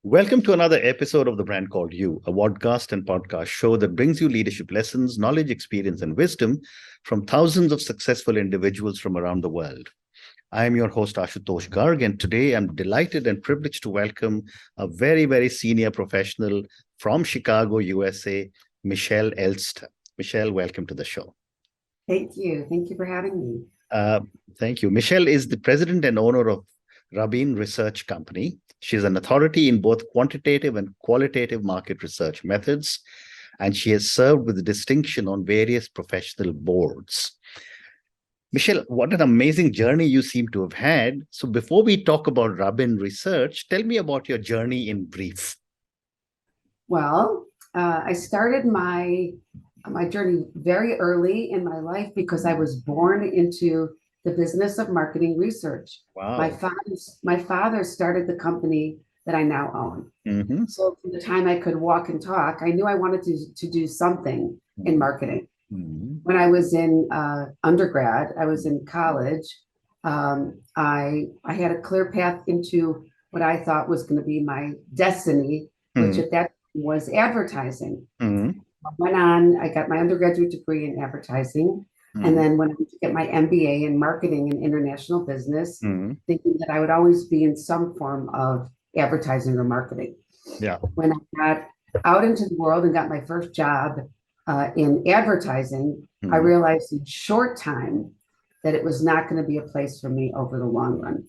Welcome to another episode of The Brand Called You, a podcast and podcast show that brings you leadership lessons, knowledge, experience, and wisdom from thousands of successful individuals from around the world. I am your host, Ashutosh Garg, and today I'm delighted and privileged to welcome a very, very senior professional from Chicago, USA, Michelle Elster. Michelle, welcome to the show. Thank you. Thank you for having me. Thank you. Michelle is the president and owner of Rabin Research Company. She's an authority in both quantitative and qualitative market research methods, and she has served with distinction on various professional boards. Michelle, what an amazing journey you seem to have had. So before we talk about Rabin Research, tell me about your journey in brief. Well, I started my journey very early in my life because I was born into the business of marketing research. Wow. My father started the company that I now own. Mm-hmm. So from the time I could walk and talk, I knew I wanted to do something in marketing. Mm-hmm. When I was in undergrad, I was in college, I had a clear path into what I thought was going to be my destiny, which at that time was advertising. Mm-hmm. I went on, I got my undergraduate degree in advertising, and then went on to get my MBA in marketing and international business, thinking that I would always be in some form of advertising or marketing. Yeah. When I got out into the world and got my first job in advertising, I realized in short time that it was not going to be a place for me over the long run.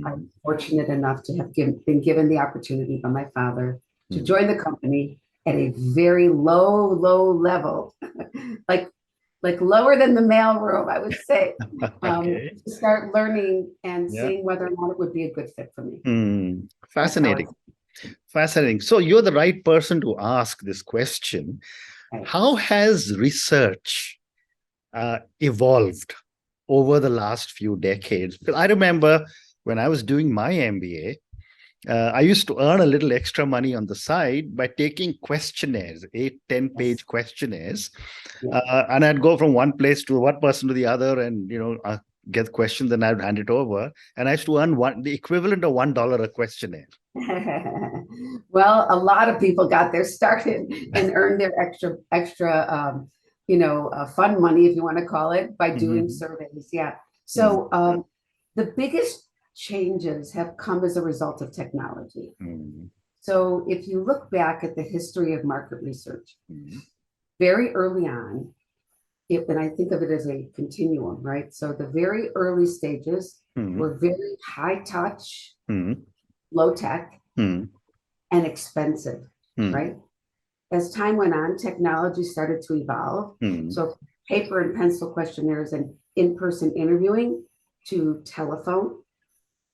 I was fortunate enough to have been given the opportunity by my father to join the company at a very low level, like lower than the mailroom, I would say, Okay. to start learning and seeing whether or not it would be a good fit for me. Fascinating. Fascinating. So you're the right person to ask this question. Right. How has research evolved over the last few decades? Because I remember when I was doing my MBA, I used to earn a little extra money on the side by taking questionnaires, 8-10 page questionnaires. And I'd go from one person to the other and, get questions and I'd hand it over. And I used to earn the equivalent of $1 a questionnaire. Well, a lot of people got their start and earned their extra fun money, if you want to call it, by doing surveys. Yeah. So the biggest changes have come as a result of technology. So if you look back at the history of market research, very early on, and I think of it as a continuum, right? So the very early stages were very high touch, low tech, and expensive, right? As time went on, technology started to evolve. So paper and pencil questionnaires and in-person interviewing to telephone,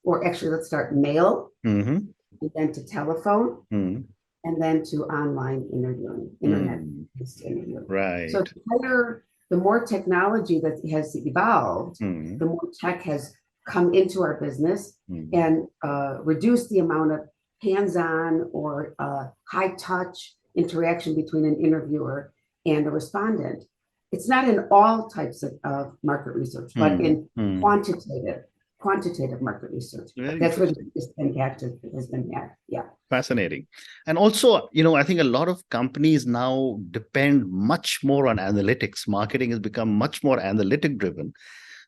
or actually let's start mail, and then to telephone, and then to online interviewing, internet-based interviewing. Right. So the more technology that has evolved, the more tech has come into our business and reduced the amount of hands-on or high-touch interaction between an interviewer and a respondent. It's not in all types of market research, but in quantitative market research. That's where the biggest impact has been had. Yeah. Fascinating. And also, I think a lot of companies now depend much more on analytics. Marketing has become much more analytic driven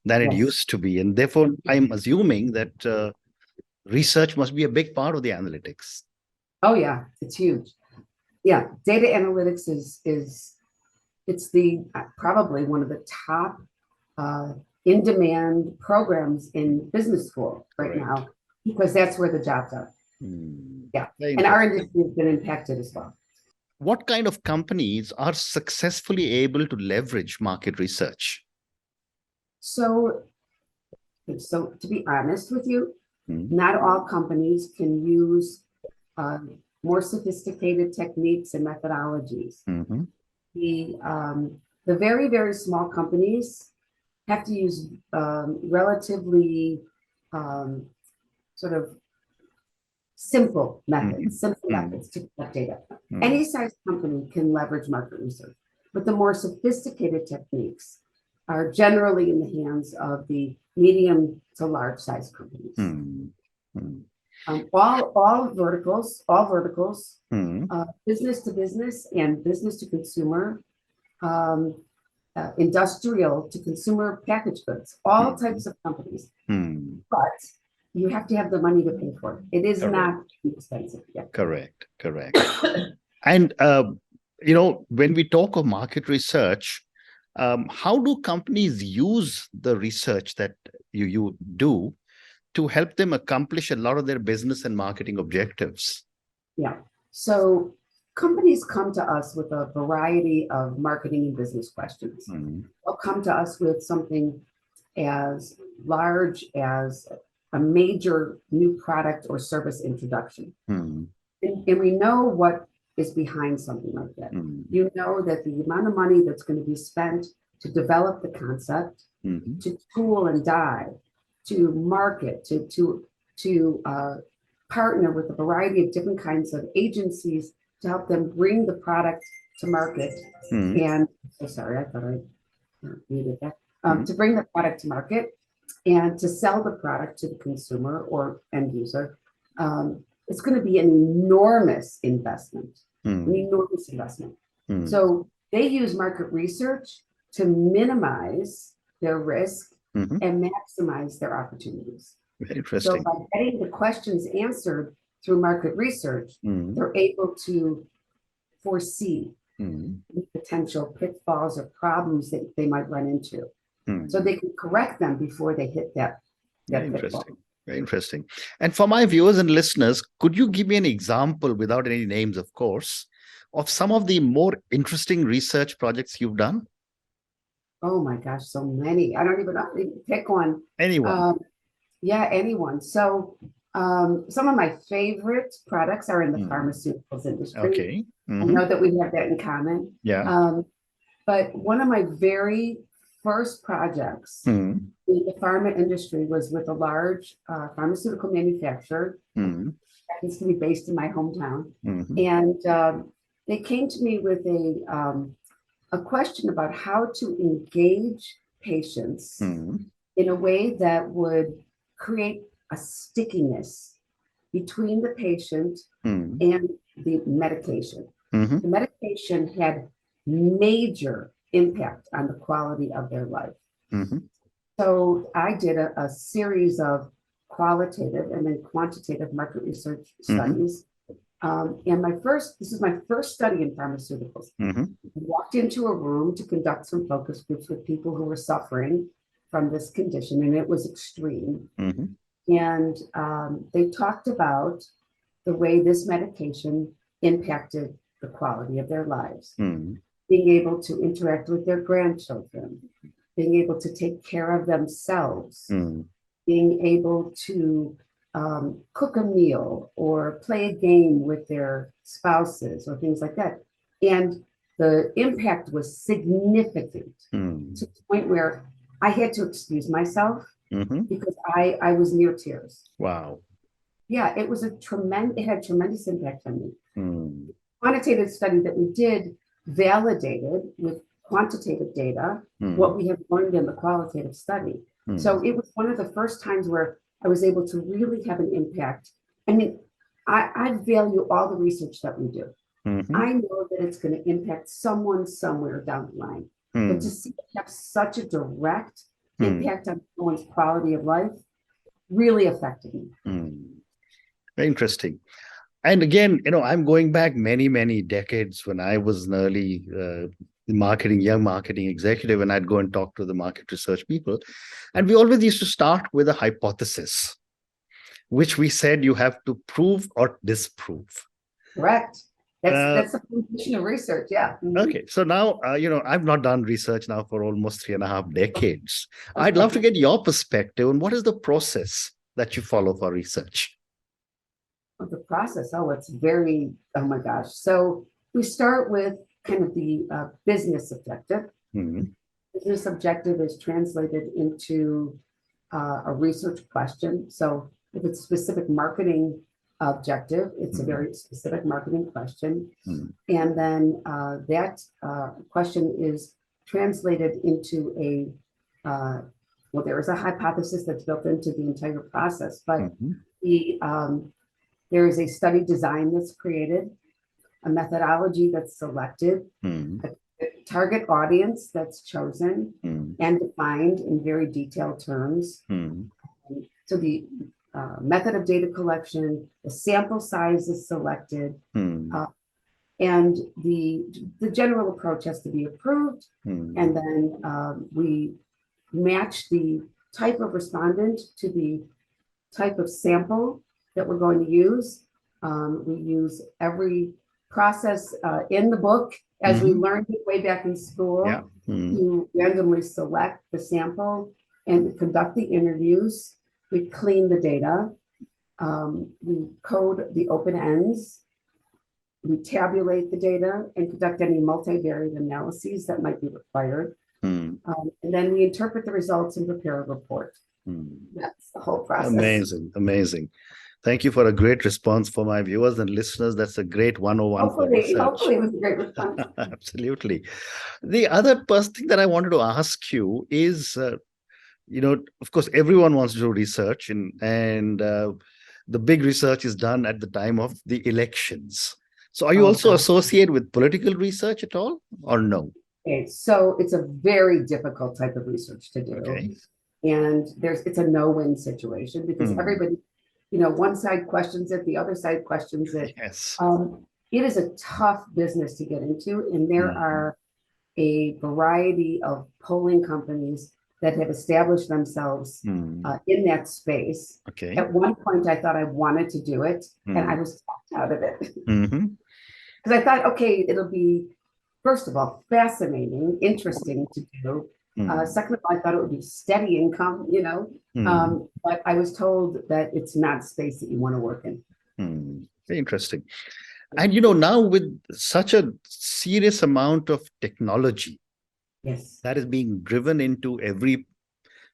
than it used to be. And therefore, I'm assuming that research must be a big part of the analytics. Oh, yeah. It's huge. Yeah. Data analytics it's probably one of the top in-demand programs in business school right now, because that's where the jobs are. Yeah. And our industry has been impacted as well. What kind of companies are successfully able to leverage market research? So to be honest with you, not all companies can use more sophisticated techniques and methodologies. The very, very small companies have to use relatively sort of simple methods to collect data. Any size company can leverage market research, but the more sophisticated techniques are generally in the hands of the medium to large size companies. All verticals, Hmm. business to business and business to consumer, um, industrial to consumer packaged goods, all Hmm. types of companies. Hmm. But you have to have the money to pay for it. It is Correct. not expensive. Yeah. Correct. Correct. And when we talk of market research, how do companies use the research that you do to help them accomplish a lot of their business and marketing objectives? Yeah. So companies come to us with a variety of marketing and business questions. Hmm. They'll come to us with something as large as a major new product or service introduction. Hmm. And we know what is behind something like that. Hmm. You know that the amount of money that's going to be spent to develop the concept, Hmm. to tool and die, to market, to partner with a variety of different kinds of agencies to help them bring the product to market. Hmm. And so sorry, I thought I needed that. Hmm. To bring the product to market and to sell the product to the consumer or end user. It's going to be an enormous investment, an Hmm. enormous investment. Hmm. So they use market research to minimize their risk Hmm. and maximize their opportunities. Very So interesting. by getting the questions answered through market research, Hmm. they're able to foresee Hmm. potential pitfalls or problems that they might run into. Hmm. So they can correct them before they hit that Very pitfall. interesting. Very interesting. And for my viewers and listeners, could you give me an example, without any names, of course, of some of the more interesting research projects you've done? Oh my gosh, so many. I don't even know. Pick one. Anyone? Yeah, anyone. So some of my favorite products are in the Hmm. pharmaceuticals industry. Okay. I Hmm. know that we have that in common. Yeah. But one of my very first projects Hmm. in the pharma industry was with a large pharmaceutical manufacturer. Hmm. Happens to be based in my hometown. Hmm. And they came to me with a question about how to engage patients Hmm. in a way that would create a stickiness between the patient Hmm. and the medication. Hmm. The medication had major impact on the quality of their life. Hmm. So I did a series of qualitative and then quantitative market research studies. And this is my first study in pharmaceuticals. Hmm. I walked into a room to conduct some focus groups with people who were suffering from this condition, and it was extreme. Hmm. And they talked about the way this medication impacted the quality of their lives, Hmm. being able to interact with their grandchildren, being able to take care of themselves, Hmm. being able to cook a meal or play a game with their spouses or things like that. And the impact was significant Hmm. to the point where I had to excuse myself Hmm. because I was near tears. Wow. Yeah, it had tremendous impact on me. Hmm. Quantitative study that we did validated with quantitative data Hmm. what we have learned in the qualitative study. Hmm. So it was one of the first times where I was able to really have an impact. I mean, I value all the research that we do. Hmm. I know that it's going to impact someone somewhere down the line. But to see it have such a direct impact on someone's quality of life really affected me. Very interesting. And again, I'm going back many, many decades when I was an early young marketing executive, and I'd go and talk to the market research people. And we always used to start with a hypothesis, which we said you have to prove or disprove. Correct. Uh, That's the foundation of research. Yeah. Okay. So now, I've not done research now for almost 3.5 decades. I'd Okay. love to get your perspective on what is the process that you follow for research. The process. It's very, oh my gosh. So we start with kind of the business objective. Hmm. Business objective is translated into a research question. So if it's specific marketing objective, it's a very specific marketing question. And then that question is translated into well, there is a hypothesis that's built into the entire process, but the There is a study design that's created, a methodology that's selected, a target audience that's chosen and defined in very detailed terms. So the method of data collection, the sample size is selected, and the general approach has to be approved. And then we match the type of respondent to the type of sample that we're going to use. We use every process in the book as we learned it way back in school to randomly select the sample and conduct the interviews. We clean the data. We code the open ends. We tabulate the data and conduct any multivariate analyses that might be required. And then we interpret the results and prepare a report. That's the whole process. Amazing, amazing. Thank you for a great response for my viewers and listeners. That's a great 101 for research. Hopefully it was a great response. Absolutely. The other first thing that I wanted to ask you is, of course, everyone wants to do research, and the big research is done at the time of the elections. So are you also associated with political research at all, or no? Okay, so it's a very difficult type of research to do. Okay. And it's a no-win situation because everybody, one side questions it, the other side questions it. Yes. It is a tough business to get into, and there are a variety of polling companies that have established themselves in that space. Okay. At one point, I thought I wanted to do it, and I was talked out of it. Because I thought, okay, it'll be, first of all, fascinating, interesting to do. Second of all, I thought it would be steady income, but I was told that it's not a space that you want to work in. Very interesting. And now with such a serious amount of technology that is being driven into every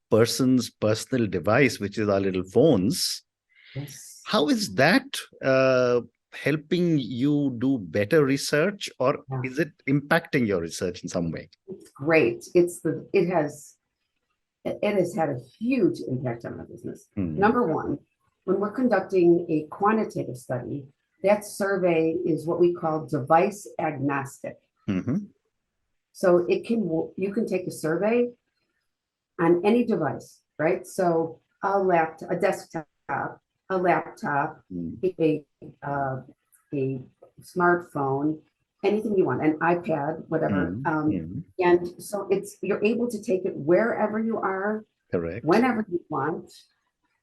person's personal device, which is our little phones, how is that helping you do better research, or is it impacting your research in some way? It's great. It has had a huge impact on our business. Number one, when we're conducting a quantitative study, that survey is what we call device agnostic. So you can take a survey on any device, right? So a desktop, a laptop, a smartphone, anything you want, an iPad, whatever. And so you're able to take it wherever you are, correct, whenever you want,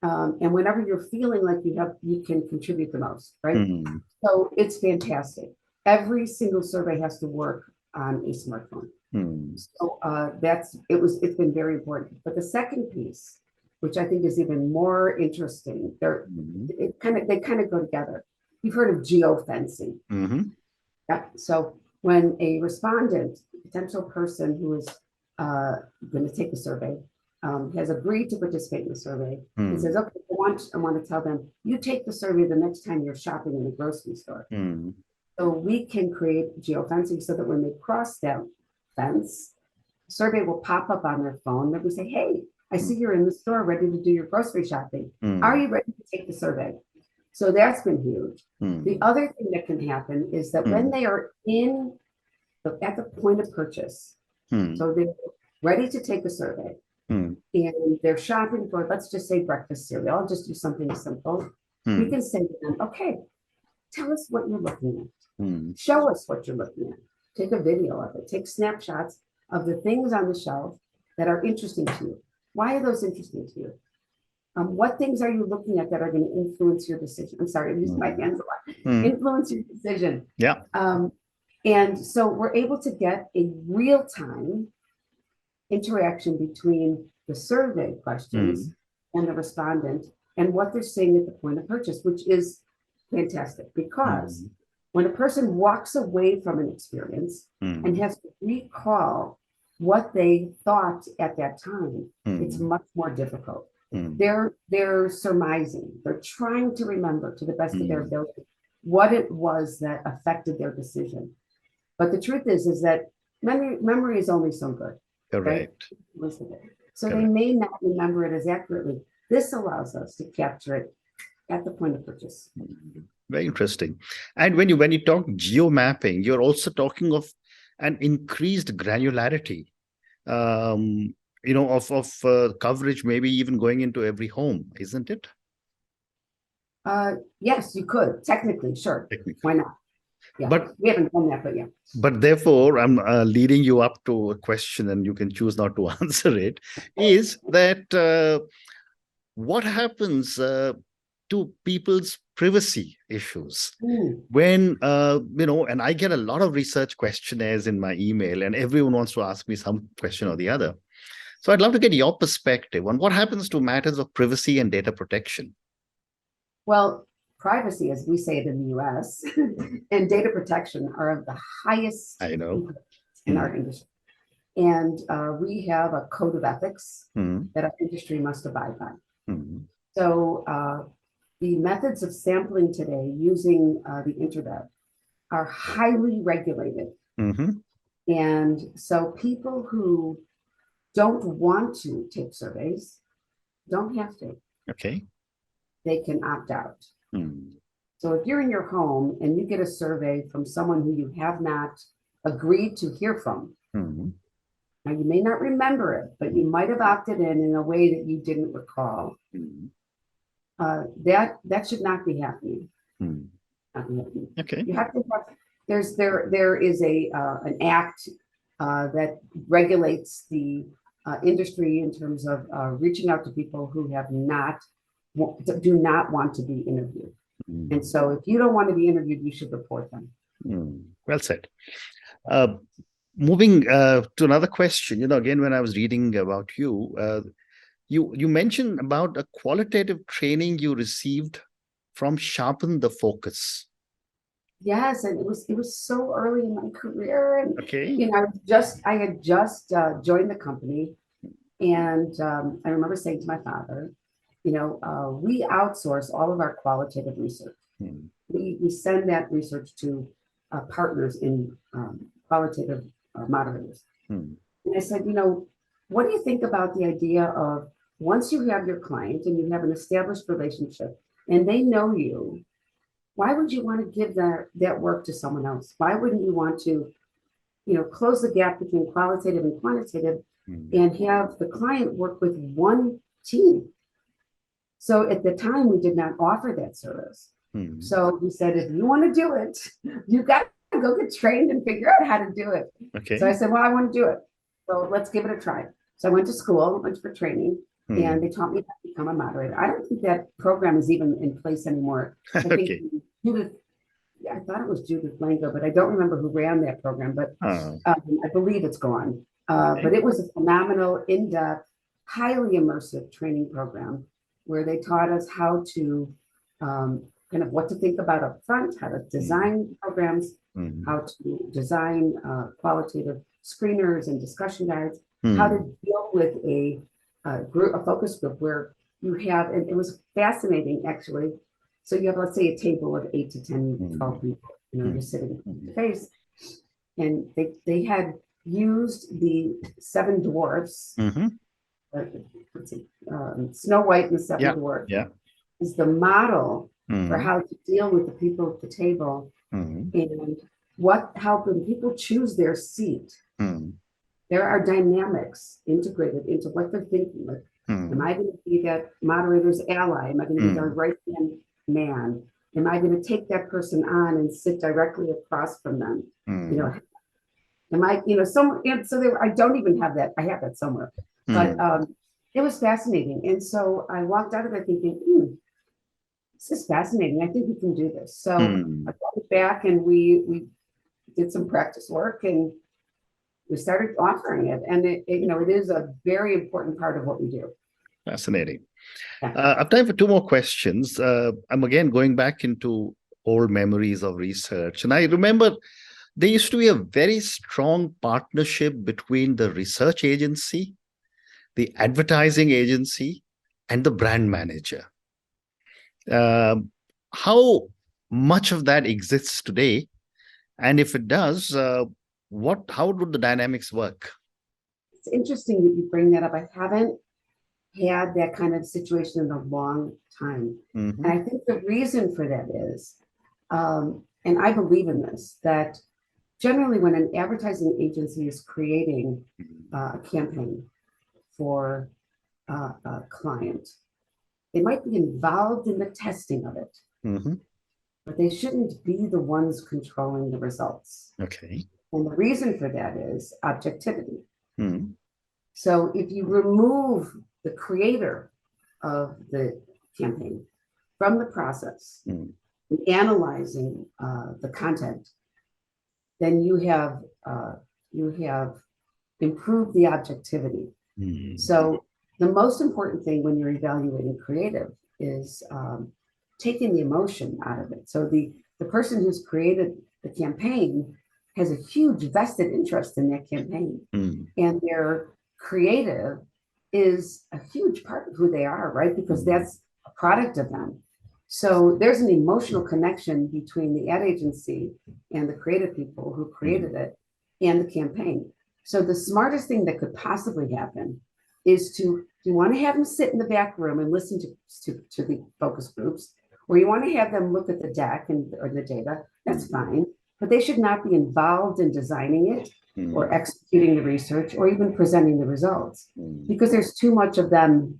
and whenever you're feeling like you can contribute the most, right? So it's fantastic. Every single survey has to work on a smartphone. So it's been very important. But the second piece, which I think is even more interesting, they kind of go together. You've heard of geofencing. So when a respondent, a potential person who is going to take the survey, has agreed to participate in the survey, and says, okay, I want to tell them, you take the survey the next time you're shopping in the grocery store. So we can create geofencing so that when they cross that fence, the survey will pop up on their phone. Then we say, hey, I see you're in the store ready to do your grocery shopping. Are you ready to take the survey? So that's been huge. The other thing that can happen is that when they are at the point of purchase, so they're ready to take a survey, and they're shopping for, let's just say, breakfast cereal. I'll just do something simple. We can say to them, okay, tell us what you're looking at. Show us what you're looking at. Take a video of it. Take snapshots of the things on the shelf that are interesting to you. Why are those interesting to you? What things are you looking at that are going to influence your decision? I'm sorry, I'm using my hands a lot. Influence your decision. Yeah. And so we're able to get a real-time interaction between the survey questions and the respondent and what they're saying at the point of purchase, which is fantastic because when a person walks away from an experience and has to recall what they thought at that time, it's much more difficult. They're surmising, they're trying to remember to the best of their ability what it was that affected their decision. But the truth is that memory is only so good. Correct. Right? So they may not remember it as accurately. This allows us to capture it at the point of purchase. Very interesting. And when you talk geo mapping, you're also talking of an increased granularity, of coverage, maybe even going into every home, isn't it? Yes, you could technically, sure. Technically. Why not? Yeah, But we haven't done that, but yeah. But therefore, I'm leading you up to a question, and you can choose not to answer it. Is that what happens to people's privacy issues when and I get a lot of research questionnaires in my email, and everyone wants to ask me some question or the other. So I'd love to get your perspective on what happens to matters of privacy and data protection. Well, privacy, as we say it in the US, and data protection are of the highest I know. in our industry. And we have a code of ethics Mm-hmm. that our industry must abide by. Mm-hmm. So the methods of sampling today using the internet are highly regulated. Mm-hmm. And so people who don't want to take surveys don't have to. Okay. They can opt out. Mm-hmm. So if you're in your home and you get a survey from someone who you have not agreed to hear from, Mm-hmm. now you may not remember it, but you might have opted in a way that you didn't recall. Mm-hmm. That should not be happening. Mm-hmm. Not be happening. Okay. You have to have. There is an act that regulates the industry in terms of reaching out to people who do not want to be interviewed. Mm-hmm. And so if you don't want to be interviewed, you should report them. Well said. Moving to another question, again, when I was reading about you, you mentioned about a qualitative training you received from Sharpen the Focus. Yes, and it was so early in my career, and Okay. I had just joined the company, and I remember saying to my father, we outsource all of our qualitative research. We send that research to partners in qualitative moderators. And I said, what do you think about the idea of once you have your client and you have an established relationship and they know you, why would you want to give that work to someone else? Why wouldn't you want to, close the gap between qualitative and quantitative and have the client work with one team? So at the time, we did not offer that service. So we said, if you want to do it, you got to go get trained and figure out how to do it. Okay. So I said, well, I want to do it. So let's give it a try. So I went to school, went for training, and they taught me how to become a moderator. I don't think that program is even in place anymore. I think I thought it was Judith Lango, but I don't remember who ran that program, but I believe it's gone. But it was a phenomenal, in-depth, highly immersive training program where they taught us how to kind of what to think about up front, how to design programs, how to design qualitative screeners and discussion guides, how to deal with a focus group where you have, and it was fascinating actually. So you have, let's say, a table of 8 to 10, 12 people, you're sitting face, and they had used the 7 dwarfs, let's see, Snow White and the 7 dwarfs is the model for how to deal with the people at the table and helping people choose their seat. There are dynamics integrated into what they're thinking. Like, am I going to be that moderator's ally? Am I going to be their right-hand man? Am I going to take that person on and sit directly across from them? Am I, so I don't even have that. I have that somewhere, but it was fascinating. And so I walked out of it thinking, this is fascinating. I think we can do this. So I went back and we did some practice work and we started offering it. And it is a very important part of what we do. Fascinating. Yeah. I've time for 2 more questions. I'm again going back into old memories of research. And I remember there used to be a very strong partnership between the research agency, the advertising agency, and the brand manager. How much of that exists today? And if it does, how would the dynamics work? It's interesting that you bring that up. I haven't had that kind of situation in a long time. Mm-hmm. And I think the reason for that is, and I believe in this, that generally when an advertising agency is creating a campaign for a client, they might be involved in the testing of it, Mm-hmm. but they shouldn't be the ones controlling the results. Okay. And the reason for that is objectivity. Mm-hmm. So if you remove the creator of the campaign from the process, analyzing the content, then you have improved the objectivity. So the most important thing when you're evaluating creative is taking the emotion out of it. So the person who's created the campaign has a huge vested interest in that campaign, and their creative is a huge part of who they are, right? Because that's a product of them. So there's an emotional connection between the ad agency and the creative people who created it and the campaign. So the smartest thing that could possibly happen is to, if you want to have them sit in the back room and listen to the focus groups, or you want to have them look at the deck or the data, that's fine. But they should not be involved in designing it or executing the research or even presenting the results, because there's too much of them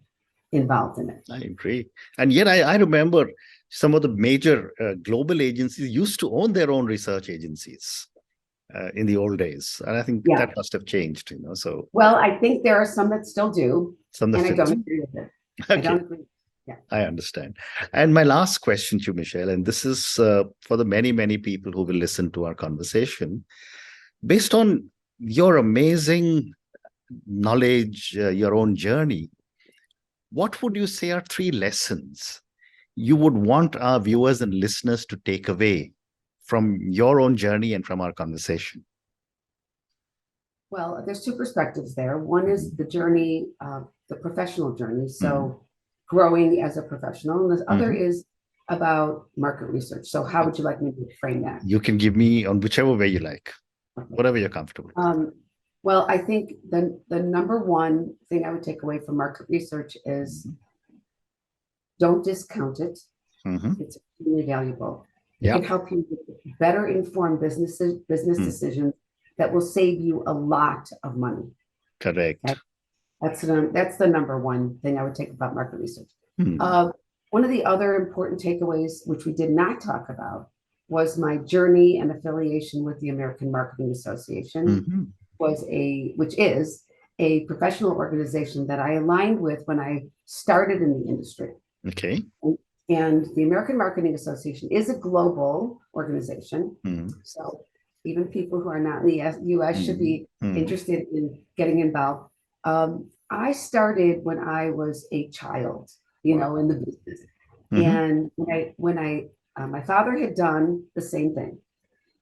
involved in it. I agree. And yet I remember some of the major global agencies used to own their own research agencies in the old days. And I think that must have changed, so. Well, I think there are some that still do, and I don't agree with it. Okay. I don't agree. Yeah. I understand. And my last question to you, Michelle, and this is for the many, many people who will listen to our conversation. Based on your amazing knowledge, your own journey, what would you say are 3 lessons you would want our viewers and listeners to take away from your own journey and from our conversation? Well, there's 2 perspectives there. One is the journey, the professional journey. So growing as a professional, and the other is about market research. So how would you like me to frame that? You can give me on whichever way you like, whatever you're comfortable with. Well, I think the number one thing I would take away from market research is don't discount it. It's extremely valuable. It can help you better inform business decisions that will save you a lot of money. Correct. Okay? That's the number one thing I would take about market research. One of the other important takeaways, which we did not talk about, was my journey and affiliation with the American Marketing Association, which is a professional organization that I aligned with when I started in the industry. Okay. And the American Marketing Association is a global organization. So even people who are not in the US should be interested in getting involved. I started when I was a child, in the business. And when my father had done the same thing.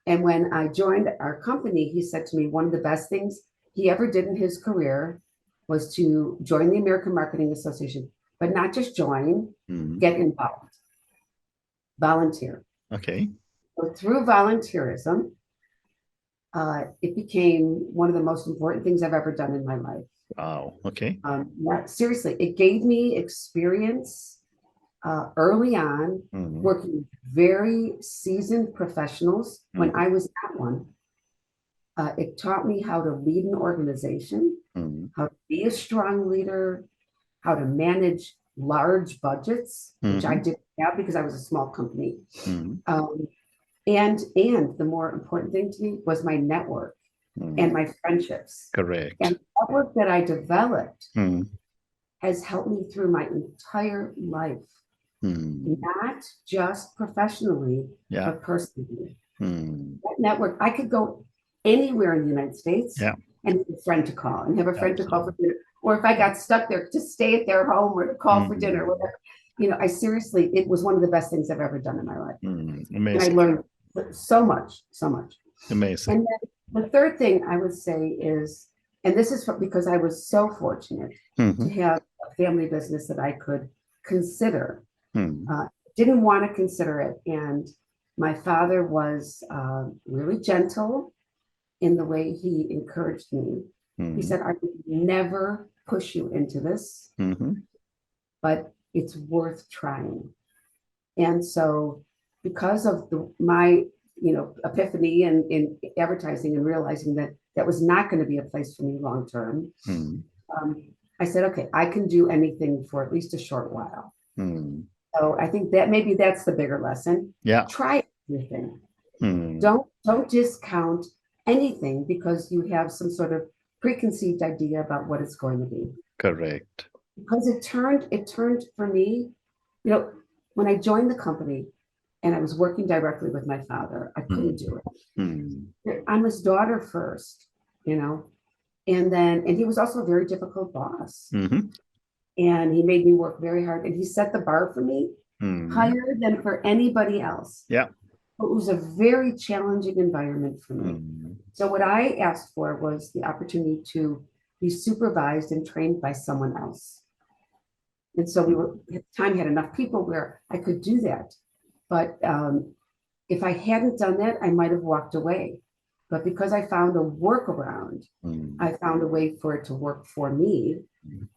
And when I joined our company, he said to me, one of the best things he ever did in his career was to join the American Marketing Association, but not just join, get involved, volunteer. Okay. So through volunteerism, it became one of the most important things I've ever done in my life. Wow. Okay. Seriously, it gave me experience early on, working with very seasoned professionals when I was not one. It taught me how to lead an organization, how to be a strong leader, how to manage large budgets, which I didn't have because I was a small company. And the more important thing to me was my network and my friendships. Correct. And the network that I developed has helped me through my entire life, not just professionally, but personally. That network, I could go anywhere in the United States and have a friend to call and have a friend to call for dinner. Or if I got stuck there, to stay at their home or to call for dinner, whatever. I seriously, it was one of the best things I've ever done in my life. Amazing. And I learned so much. Amazing. And then the third thing I would say is, and this is because I was so fortunate to have a family business that I could consider. Didn't want to consider it. And my father was really gentle in the way he encouraged me. He said, I would never push you into this, but it's worth trying. And so because of my epiphany in advertising and realizing that that was not going to be a place for me long term, I said, okay, I can do anything for at least a short while. So I think that maybe that's the bigger lesson. Yeah. Try everything. Don't discount anything because you have some sort of preconceived idea about what it's going to be. Correct. Because it turned for me, when I joined the company and I was working directly with my father, I couldn't do it. I'm his daughter first, and he was also a very difficult boss. And he made me work very hard, and he set the bar for me higher than for anybody else. Yeah. It was a very challenging environment for me. So what I asked for was the opportunity to be supervised and trained by someone else. And so we at the time had enough people where I could do that. But if I hadn't done that, I might have walked away. But because I found a workaround, I found a way for it to work for me,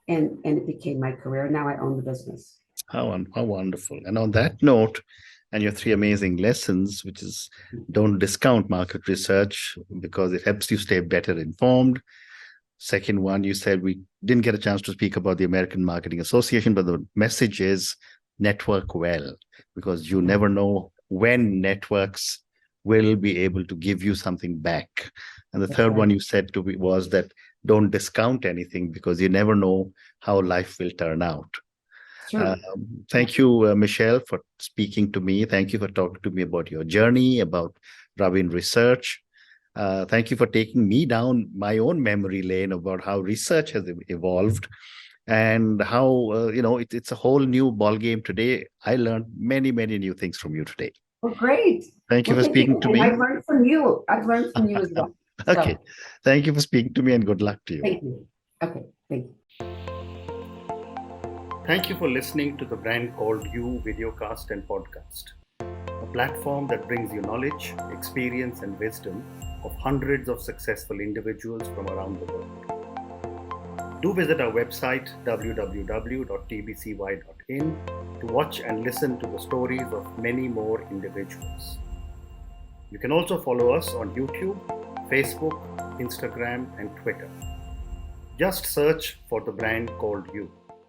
and it became my career. Now I own the business. How wonderful. And on that note, and your 3 amazing lessons, which is don't discount market research because it helps you stay better informed. Second one, you said we didn't get a chance to speak about the American Marketing Association, but the message is network well, because you never know when networks will be able to give you something back. And the third one you said to me was that don't discount anything because you never know how life will turn out. Thank you, Michelle, for speaking to me. Thank you for talking to me about your journey, about Rabin research. Thank you for taking me down my own memory lane about how research has evolved and how, it's a whole new ballgame today. I learned many, many new things from you today. Well, great. Thank you for speaking to me. I've learned from you. I've learned from you as well. Okay. Thank you for speaking to me and good luck to you. Thank you. Okay. Thank you. Thank you for listening to the Brand Called You videocast and podcast, a platform that brings you knowledge, experience, and wisdom of hundreds of successful individuals from around the world. Do visit our website www.tbcy.in to watch and listen to the stories of many more individuals. You can also follow us on YouTube, Facebook, Instagram, and Twitter. Just search for the Brand Called You.